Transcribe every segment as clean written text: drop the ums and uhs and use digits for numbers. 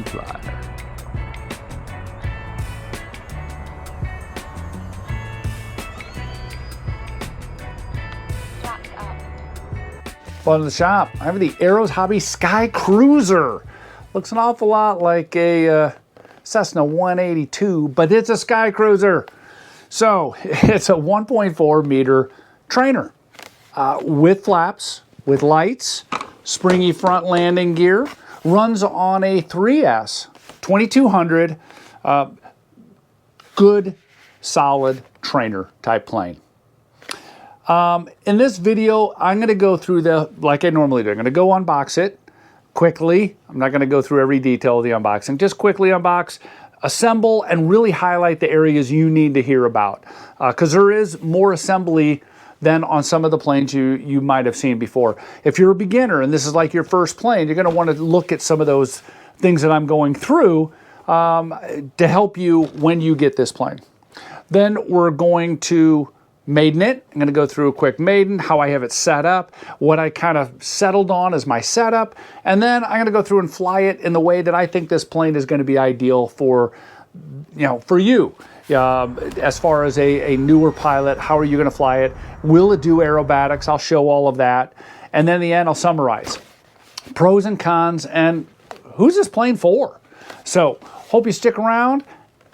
fly. Well, in the shop, I have the Arrows Hobby Sky Cruiser. Looks an awful lot like a Cessna 182, but it's a Sky Cruiser. So it's a 1.4 meter trainer with flaps, with lights, springy front landing gear, runs on a 3S 2200, good, solid trainer type plane. In this video, I'm going to go through like I normally do. I'm going to go unbox it quickly. I'm not going to go through every detail of the unboxing. Just quickly unbox, assemble, and really highlight the areas you need to hear about. Because there is more assembly than on some of the planes you might have seen before. If you're a beginner and this is like your first plane, you're going to want to look at some of those things that I'm going through to help you when you get this plane. Then we're going to Maiden it. I'm going to go through a quick Maiden, how I have it set up, what I kind of settled on as my setup, and then I'm going to go through and fly it in the way that I think this plane is going to be ideal for, for you. As far as a newer pilot, how are you going to fly it? Will it do aerobatics? I'll show all of that. And then in the end, I'll summarize pros and cons and who's this plane for? So hope you stick around.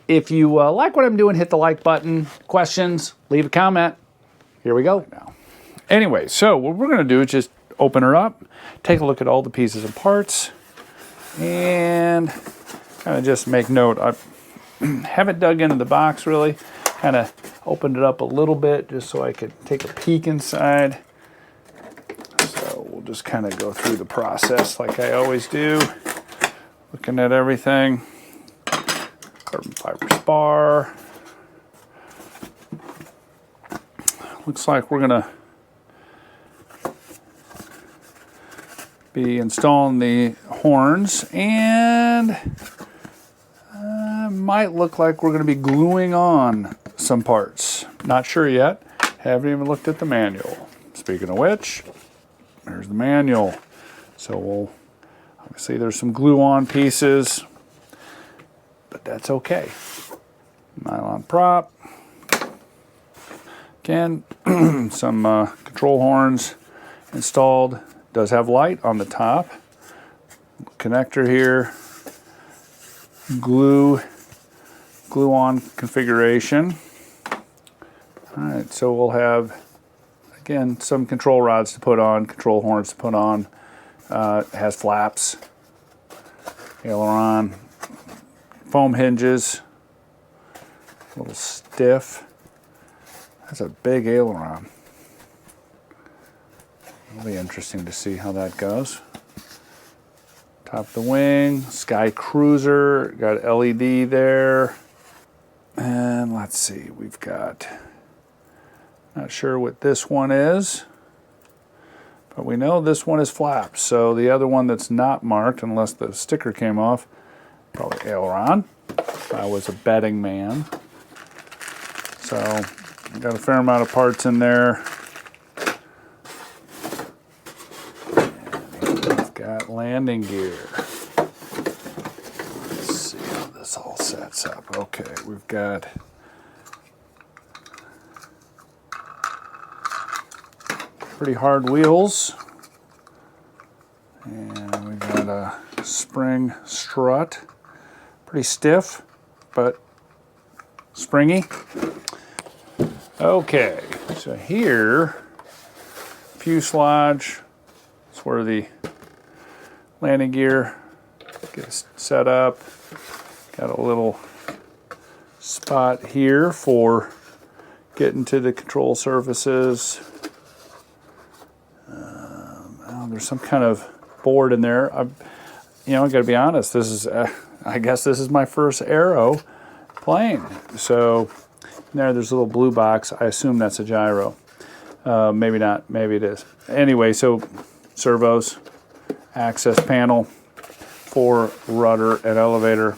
If you like what I'm doing, hit the like button. Questions, leave a comment. Here we go now. Anyway, so what we're going to do is just open her up, take a look at all the pieces and parts, and kind of just make note. I haven't dug into the box really. Kind of opened it up a little bit just so I could take a peek inside. So we'll just kind of go through the process like I always do, looking at everything. Carbon fiber spar. Looks like we're gonna be installing the horns, and might look like we're gonna be gluing on some parts. Not sure yet. Haven't even looked at the manual. Speaking of which, there's the manual. So we'll obviously there's some glue on pieces, but that's okay. Nylon prop. Again, some control horns installed. Does have light on the top. Connector here. Glue on configuration. All right, so we'll have, again, some control rods to put on, control horns to put on. It has flaps, aileron, foam hinges, a little stiff. That's a big aileron. It'll be interesting to see how that goes. Top of the wing, Sky Cruiser, got LED there. And let's see, we've got, not sure what this one is, but we know this one is flaps. So the other one that's not marked, unless the sticker came off, probably aileron, if I was a betting man. So got a fair amount of parts in there. And we've got landing gear. Let's see how this all sets up. Okay, we've got pretty hard wheels. And we've got a spring strut. Pretty stiff, but springy. Okay, so here, fuselage, that's where the landing gear gets set up. Got a little spot here for getting to the control surfaces. There's some kind of board in there. I gotta be honest, this is, I guess this is my first aero plane. So there's a little blue box. I assume that's a gyro. Maybe not. Maybe it is. Anyway, so servos, access panel for rudder and elevator.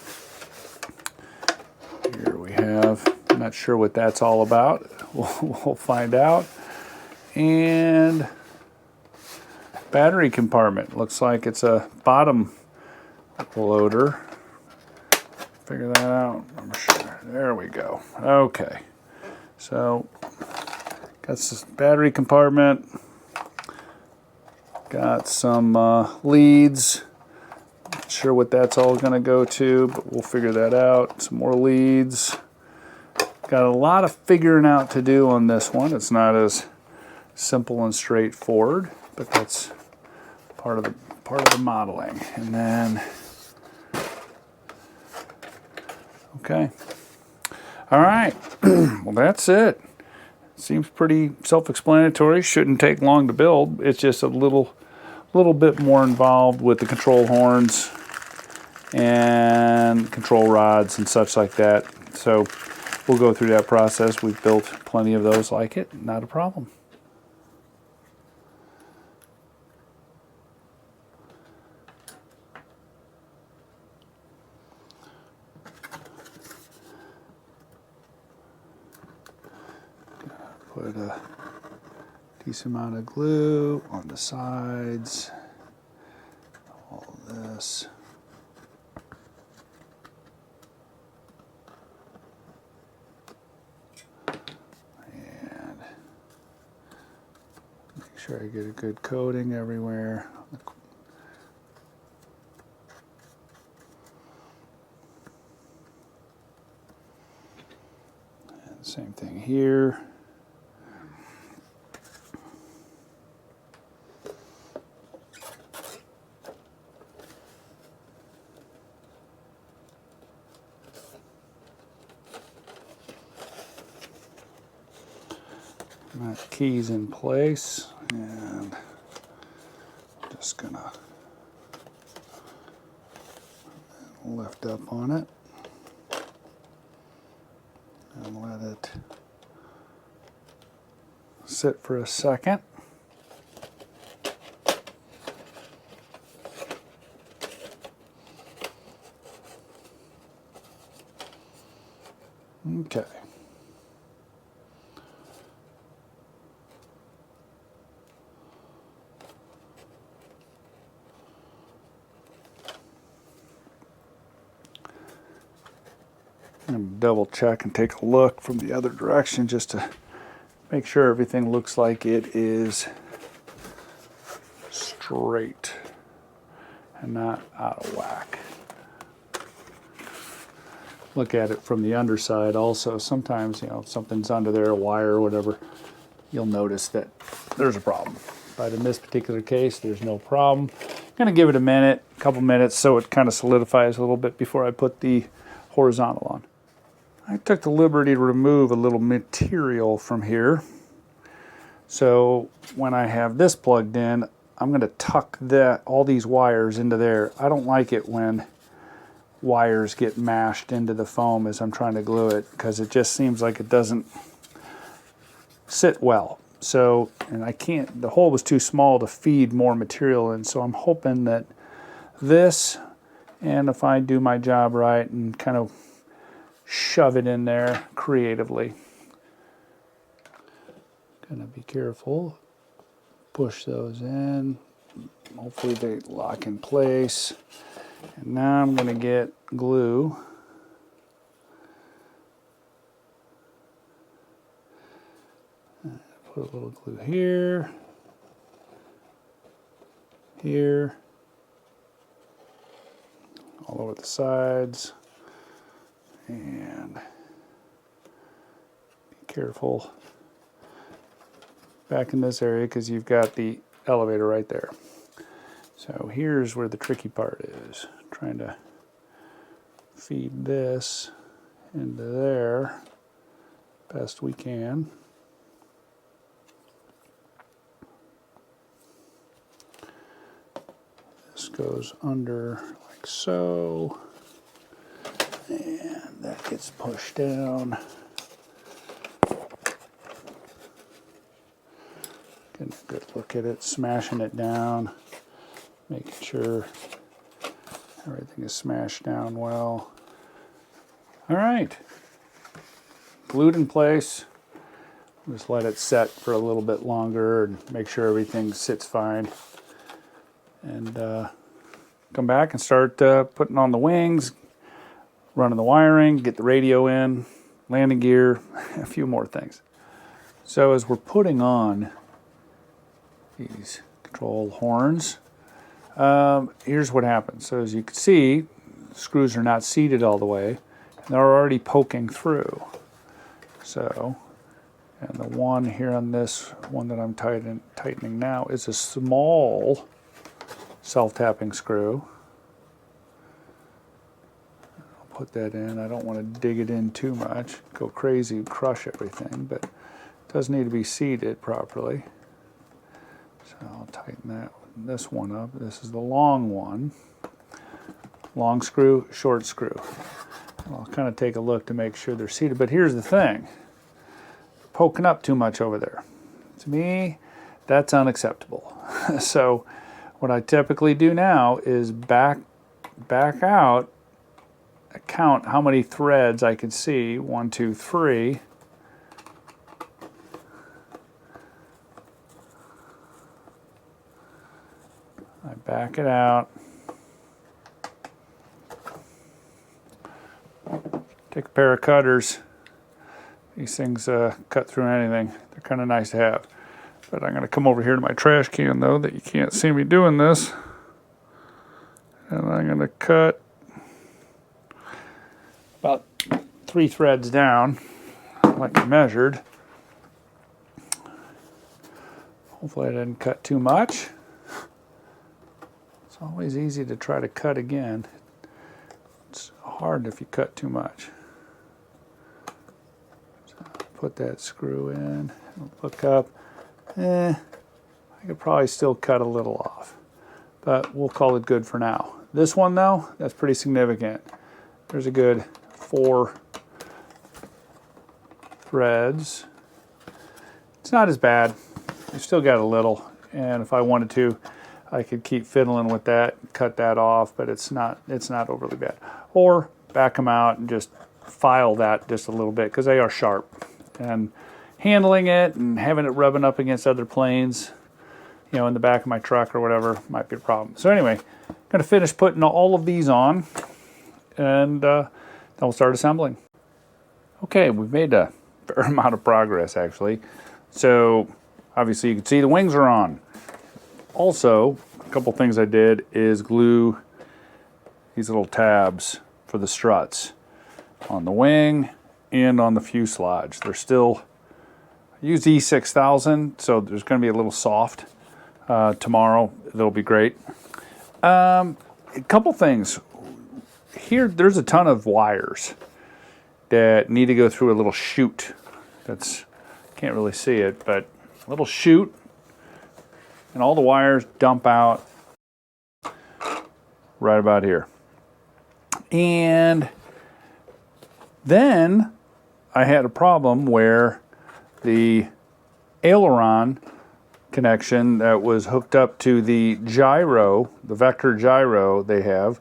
Here we have, I'm not sure what that's all about. We'll find out. And battery compartment. Looks like it's a bottom loader. figure that out. I'm sure. There we go. Okay. So, got this battery compartment. Got some leads. Not sure what that's all going to go to, but we'll figure that out. Some more leads. Got a lot of figuring out to do on this one. It's not as simple and straightforward, but that's part of the modeling. And then, okay. All right. Well, that's it. Seems pretty self-explanatory. Shouldn't take long to build. It's just a little bit more involved with the control horns and control rods and such like that. So we'll go through that process. We've built plenty of those like it. Not a problem. Put a decent amount of glue on the sides, all this. And make sure I get a good coating everywhere. And same thing here. That key's in place, and I'm just gonna lift up on it and let it sit for a second. Okay. I'm going to double check and take a look from the other direction just to make sure everything looks like it is straight and not out of whack. Look at it from the underside also. Sometimes, you know, if something's under there, a wire or whatever, you'll notice that there's a problem. But in this particular case, there's no problem. I'm going to give it a couple minutes, so it kind of solidifies a little bit before I put the horizontal on. I took the liberty to remove a little material from here. So when I have this plugged in, I'm going to tuck all these wires into there. I don't like it when wires get mashed into the foam as I'm trying to glue it, because it just seems like it doesn't sit well. So, and I can't, the hole was too small to feed more material in, so I'm hoping that this, and if I do my job right and kind of shove it in there creatively. Gonna be careful. Push those in. Hopefully they lock in place. And now I'm gonna get glue. Put a little glue here. Here. All over the sides. And be careful back in this area because you've got the elevator right there. So here's where the tricky part is. Trying to feed this into there best we can. This goes under like so. And that gets pushed down. Getting a good look at it, smashing it down, making sure everything is smashed down well. All right, glued in place. Just let it set for a little bit longer and make sure everything sits fine. And come back and start putting on the wings. running the wiring, get the radio in, landing gear, a few more things. So as we're putting on these control horns, here's what happens. So as you can see, screws are not seated all the way, and they're already poking through. So, and the one here on this one that I'm tightening now is a small self-tapping screw. I'll put that in. I don't want to dig it in too much, go crazy, crush everything, but it does need to be seated properly. So I'll tighten this one up. This is the long one. Long screw, short screw. I'll kind of take a look to make sure they're seated. But here's the thing. Poking up too much over there. To me, that's unacceptable. So what I typically do now is back out, count how many threads I can see. 1, 2, 3. I back it out. Take a pair of cutters. These things cut through anything. They're kind of nice to have. But I'm going to come over here to my trash can, though, that you can't see me doing this. And I'm going to cut about 3 threads down, like I measured. Hopefully I didn't cut too much. It's always easy to try to cut again. It's hard if you cut too much. So put that screw in, look up. I could probably still cut a little off, but we'll call it good for now. This one though, that's pretty significant. There's a good 4 threads. It's not as bad. You've still got a little, and if I wanted to, I could keep fiddling with that, cut that off, but it's not overly bad. Or back them out and just file that just a little bit, because they are sharp. And handling it and having it rubbing up against other planes, you know, in the back of my truck or whatever, might be a problem. So anyway, I'm going to finish putting all of these on, and then we'll start assembling. Okay, we've made a fair amount of progress, actually. So obviously you can see the wings are on. Also, a couple things I did is glue these little tabs for the struts on the wing and on the fuselage. They're still, I use E6000, so there's going to be a little soft. Tomorrow, it'll be great. A couple things. Here, there's a ton of wires that need to go through a little chute. Can't really see it, but a little chute. And all the wires dump out right about here. And then I had a problem where the aileron connection that was hooked up to the gyro, the vector gyro they have,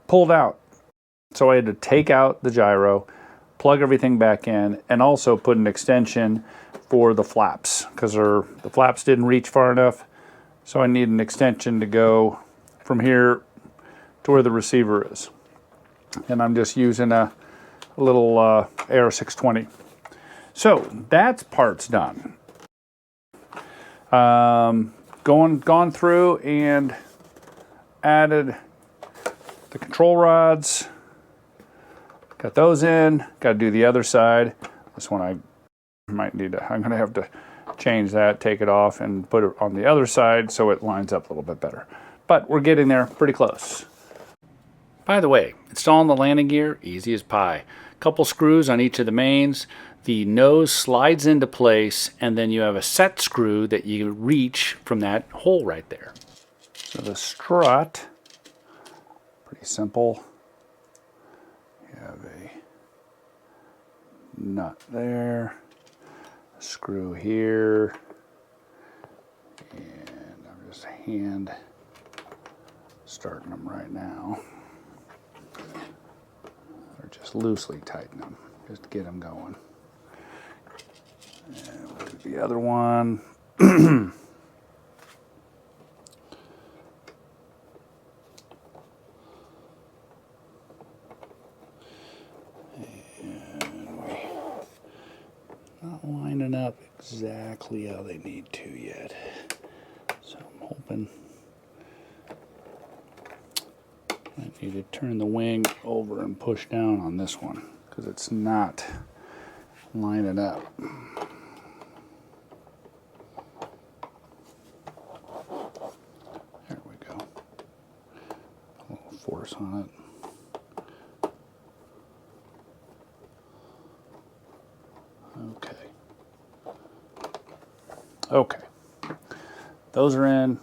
pulled out. So I had to take out the gyro, plug everything back in, and also put an extension for the flaps, because the flaps didn't reach far enough. So I need an extension to go from here to where the receiver is. And I'm just using a little AR620. So that's parts done. Gone through and added the control rods. Got those in. Got to do the other side. This one I'm going to have to change that, take it off, and put it on the other side so it lines up a little bit better. But we're getting there, pretty close. By the way, installing the landing gear, easy as pie. Couple screws on each of the mains. The nose slides into place, and then you have a set screw that you reach from that hole right there. So the strut, pretty simple. You have a nut there. Screw here, and I'm just hand starting them right now, or just loosely tighten them just to get them going. And we'll do the other one. up exactly how they need to yet. So I'm hoping I need to turn the wing over and push down on this one because it's not lining up. There we go. A little force on it. Okay, those are in.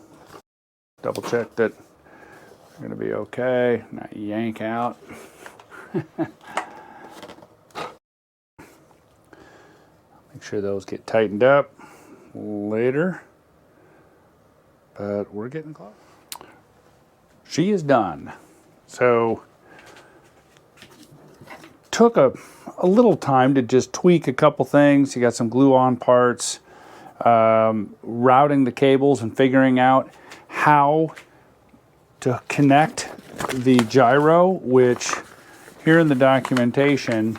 Double check that they're going to be okay. Not yank out. Make sure those get tightened up later. But we're getting close. She is done. So took a little time to just tweak a couple things. You got some glue-on parts. Routing the cables and figuring out how to connect the gyro, which here in the documentation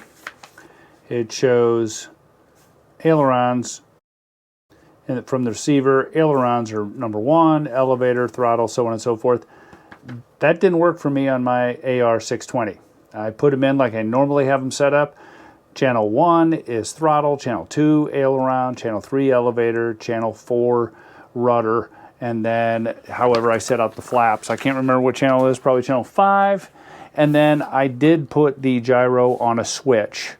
it shows ailerons and from the receiver. Ailerons are number 1, elevator, throttle, so on and so forth. That didn't work for me on my AR620. I put them in like I normally have them set up. Channel 1 is throttle, channel 2 aileron, channel 3 elevator, channel 4 rudder, and then however I set up the flaps. I can't remember what channel it is, probably channel 5. And then I did put the gyro on a switch.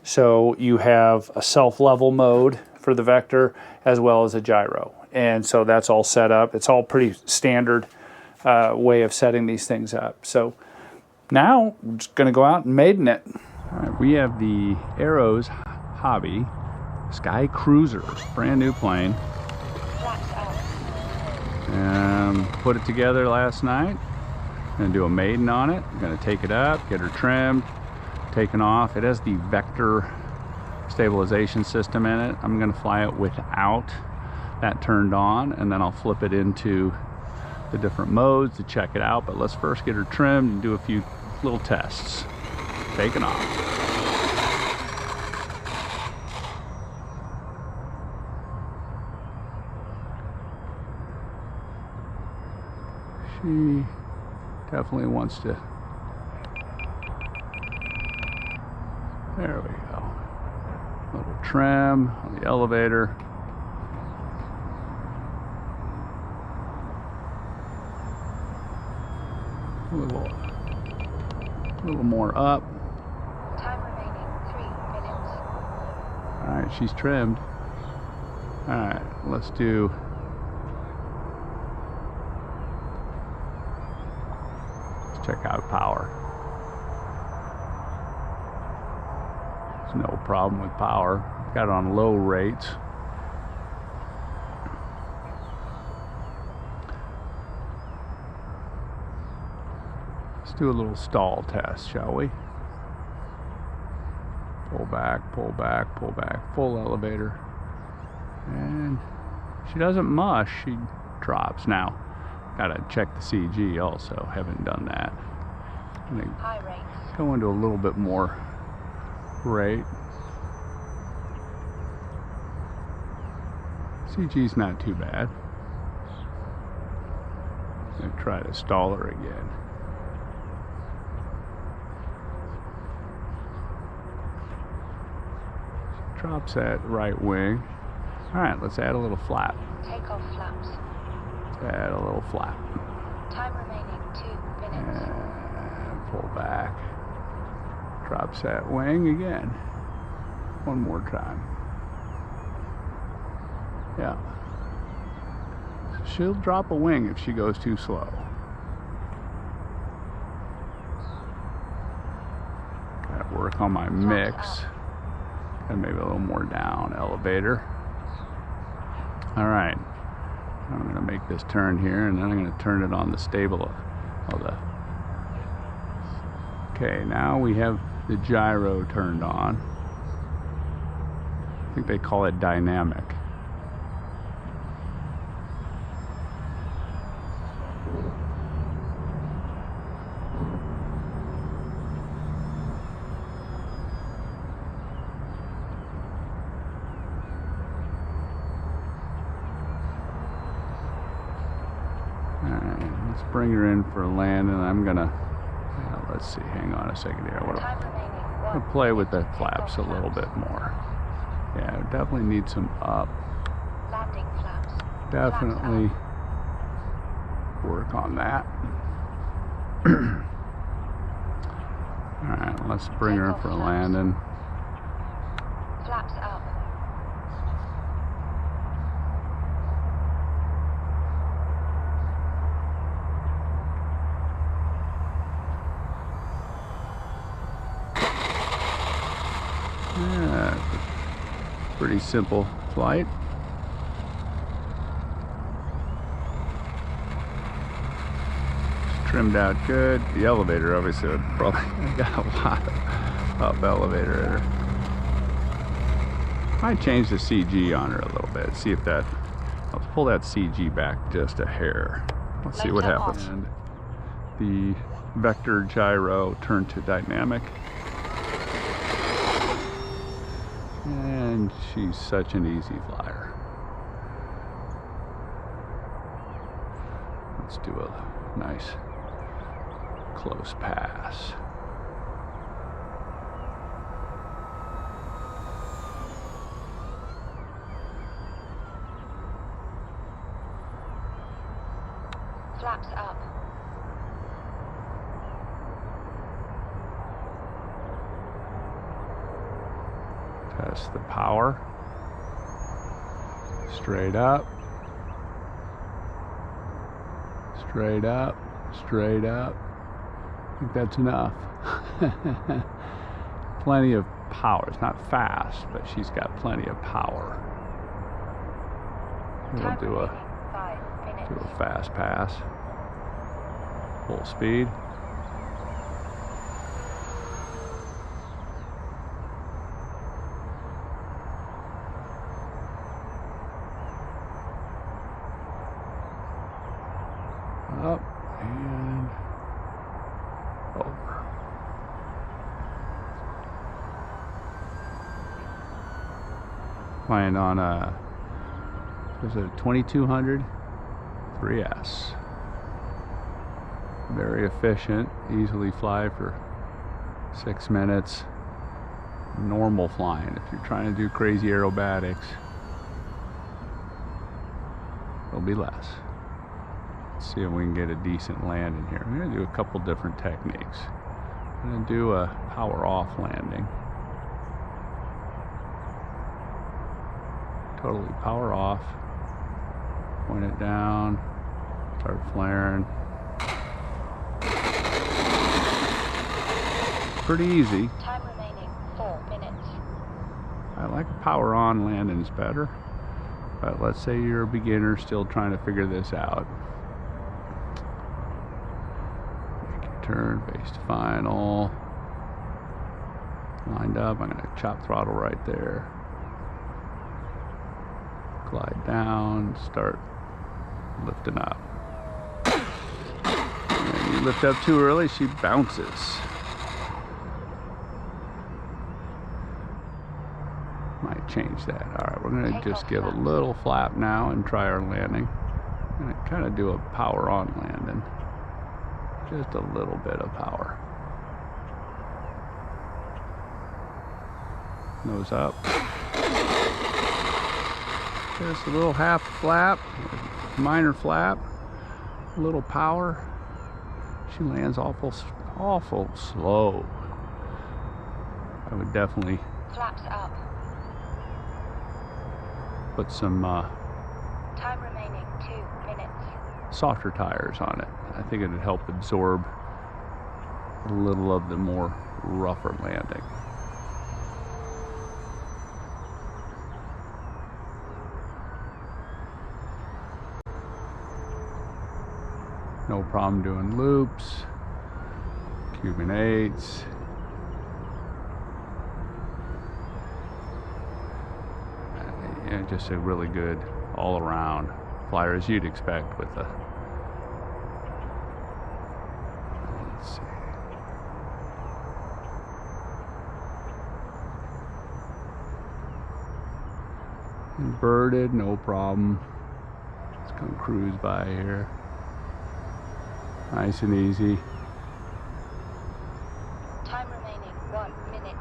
So you have a self-level mode for the Vector as well as a gyro. And so that's all set up. It's all pretty standard way of setting these things up. So now I'm just going to go out and Maiden it. All right, we have the Arrows Hobby Sky Cruiser, brand new plane. Put it together last night. Gonna do a maiden on it. Gonna take it up, get her trimmed, taken off. It has the Vector stabilization system in it. I'm gonna fly it without that turned on, and then I'll flip it into the different modes to check it out. But let's first get her trimmed and do a few little tests. Taking off. She definitely wants to. There we go. Little trim on the elevator. A little more up. Time remaining 3 minutes. All right, she's trimmed. All right, let's do. Let's check out power. There's no problem with power. Got it on low rates. Let's do a little stall test, shall we? Pull back, pull back, pull back, full elevator. And she doesn't mush, she drops. Now, gotta check the CG also, haven't done that. I'm gonna go into a little bit more rate. CG's not too bad. I'm gonna try to stall her again. Drops that right wing. Alright, let's add a little flap. Takeoff flaps. Add a little flap. Time remaining 2 minutes. And pull back. Drops that wing again. One more time. Yeah. She'll drop a wing if she goes too slow. Gotta work on my mix. And maybe a little more down elevator. All right, I'm gonna make this turn here, and then I'm gonna turn it on the stable. Okay, now we have the gyro turned on. I think they call it dynamic. bring her in for a land, and I'm gonna, let's see, hang on a second here. I want Time remaining. to play with the flaps a little bit more. Yeah, definitely need some up. Landing flaps. Definitely work on that. Alright, let's bring her in for a landing. Flaps up. Yeah, pretty simple flight. It's trimmed out good. The elevator obviously would probably got a lot of up elevator in her. Might change the CG on her a little bit. See if that. Let's pull that CG back just a hair. Let's see what happens. And the vector gyro turned to dynamic. And she's such an easy flyer. Let's do a nice close pass. Flaps up. Test the power. Straight up. Straight up. Straight up. I think that's enough. Plenty of power. It's not fast, but she's got plenty of power. We'll do a fast pass. Full speed. Up and over. Flying on a, was it a 2200 3S. Very efficient, easily fly for 6 minutes. Normal flying. If you're trying to do crazy aerobatics, it'll be less. Let's see if we can get a decent landing here. I'm gonna do a couple different techniques. I'm gonna do a power off landing. Totally power off. Point it down. Start flaring. Pretty easy. Time remaining 4 minutes. I like a power on landing is better. But let's say you're a beginner still trying to figure this out. Make your turn, face to final. Lined up, I'm gonna chop throttle right there. Glide down, start lifting up. And you lift up too early, she bounces. Might change that. All right, we're gonna just give a little flap now and try our landing. I'm gonna kind of do a power on landing. Just a little bit of power. Nose up. Just a little half flap, minor flap, a little power. She lands awful slow. I would definitely Flaps up. put some Time remaining 2 minutes. softer tires on it. I think it would help absorb a little of the more rougher landing. No problem doing loops, Cuban 8s. Yeah, just a really good all-around flyer as you'd expect with a, let's see. Inverted, no problem. Let's come cruise by here. Nice and easy. Time remaining 1 minute.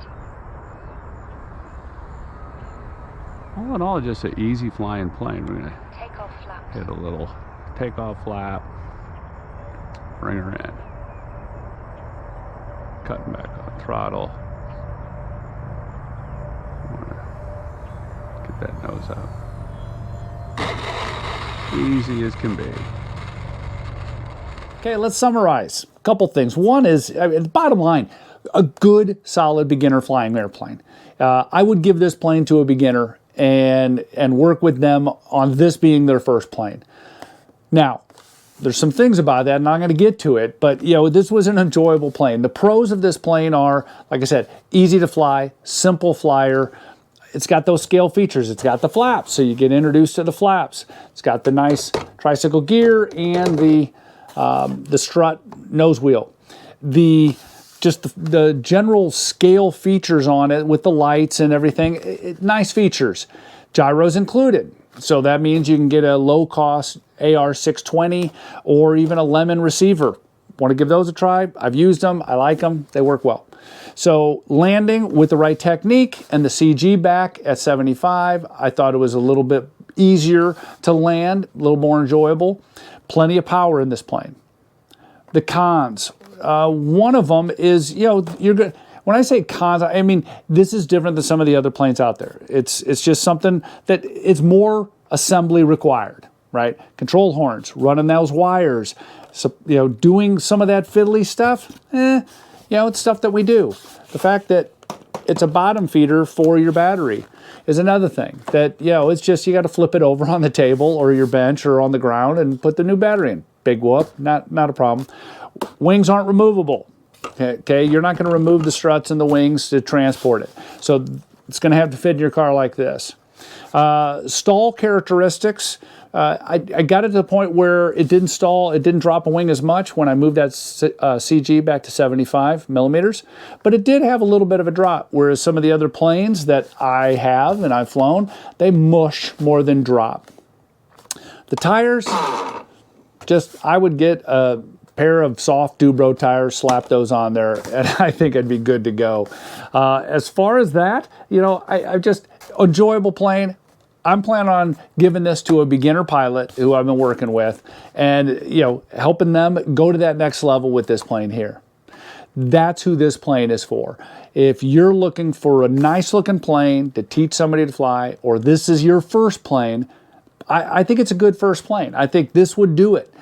All in all, just an easy flying plane. We're gonna Takeoff flaps. hit a little takeoff flap, bring her in, cutting back on throttle. Get that nose out. Easy as can be. Okay, let's summarize. A couple things. One is, the bottom line, a good, solid beginner flying airplane. I would give this plane to a beginner and work with them on this being their first plane. Now, there's some things about that, and I'm going to get to it, but this was an enjoyable plane. The pros of this plane are, like I said, easy to fly, simple flyer. It's got those scale features. It's got the flaps, so you get introduced to the flaps. It's got the nice tricycle gear and the strut nose wheel. The general scale features on it with the lights and everything, nice features. Gyros included. So that means you can get a low-cost AR620 or even a Lemon receiver. Want to give those a try? I've used them. I like them. They work well. So landing with the right technique and the CG back at 75, I thought it was a little bit easier to land, a little more enjoyable. Plenty of power in this plane. The cons. One of them is, you're good. When I say cons, I mean, this is different than some of the other planes out there. It's just something that it's more assembly required, right? Control horns, running those wires, so, doing some of that fiddly stuff, it's stuff that we do. The fact that it's a bottom feeder for your battery is another thing that, it's just, you got to flip it over on the table or your bench or on the ground and put the new battery in. Big whoop, not a problem. Wings aren't removable. Okay, you're not going to remove the struts and the wings to transport it. So it's going to have to fit in your car like this. Stall characteristics. I got it to the point where it didn't stall, it didn't drop a wing as much when I moved that CG back to 75 millimeters, but it did have a little bit of a drop, whereas some of the other planes that I have and I've flown, they mush more than drop. The tires, I would get a pair of soft Dubro tires, slap those on there, and I think I'd be good to go. As far as that, I just, enjoyable plane. I'm planning on giving this to a beginner pilot who I've been working with and, helping them go to that next level with this plane here. That's who this plane is for. If you're looking for a nice looking plane to teach somebody to fly, or this is your first plane, I think it's a good first plane. I think this would do it.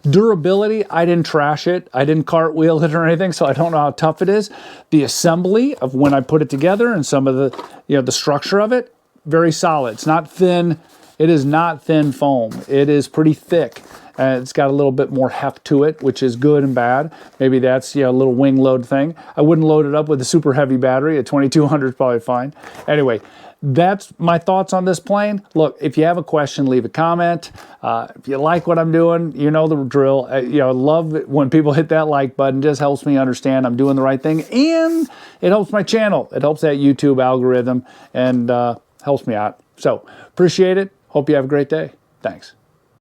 Durability, I didn't trash it. I didn't cartwheel it or anything, so I don't know how tough it is. The assembly of when I put it together and some of the, the structure of it, very solid. It's not thin. It is not thin foam. It is pretty thick. It's got a little bit more heft to it, which is good and bad. Maybe that's a little wing load thing. I wouldn't load it up with a super heavy battery. A 2200 is probably fine. Anyway, that's my thoughts on this plane. Look, if you have a question, leave a comment. If you like what I'm doing, you know the drill. I love it when people hit that like button. It just helps me understand I'm doing the right thing, and it helps my channel. It helps that YouTube algorithm and helps me out. So appreciate it. Hope you have a great day. Thanks.